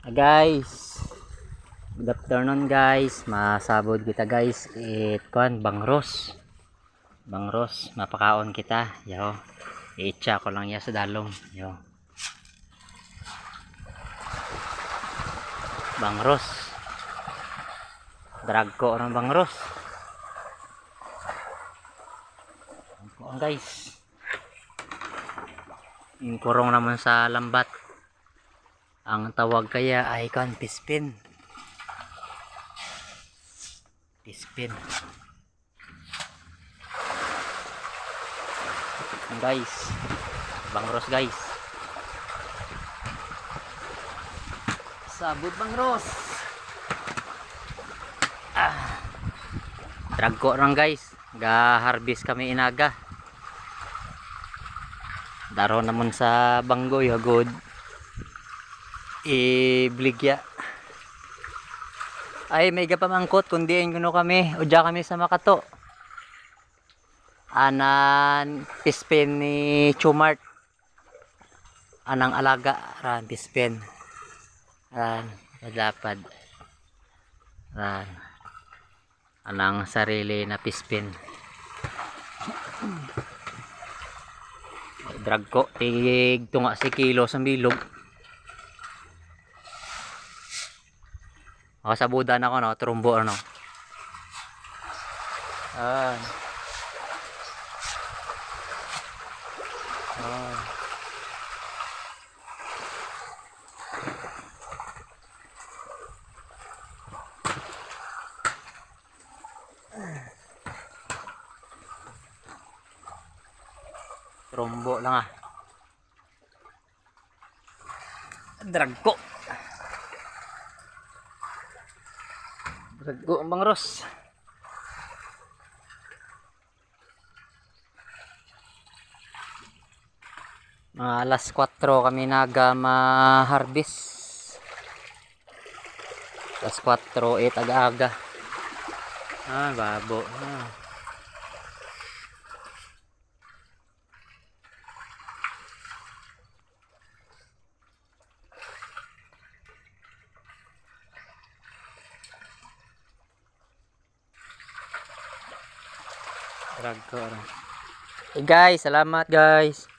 Guys, good afternoon guys. Masabod kita guys. Kuan bangros. Bangros, mapakaon kita. Yo. Iitsa ko lang ya sa dalong. Yo. Bangros. Drag ko ng bangros. Kuan guys. Kurong naman sa lambat. Ang tawag kaya ay kan pispin. Pispin. Guys, bangros guys. Sabot bangros. Dragko lang guys. Ga-harvest kami inaga. Daro naman sa banggoy agod. Ibligya. Ay may gapamangkot kundi kuno kami. Udya kami sa Makato. Anan pispin ni Chumart. Anang alaga ran pispin. Ran madapad. Ran. Anang sarili na pispin. Drag ko tig tunga si kilo sa bilog. Ako sa budan ako no, trumbo ano. Ah. Ah. Trumbo lang ah. Drag ko. Dragko ang bangros. Alas 4 kami naga ma-harvest. Alas 4 aga-aga. Babo. Drag ko. Hey guys, salamat guys.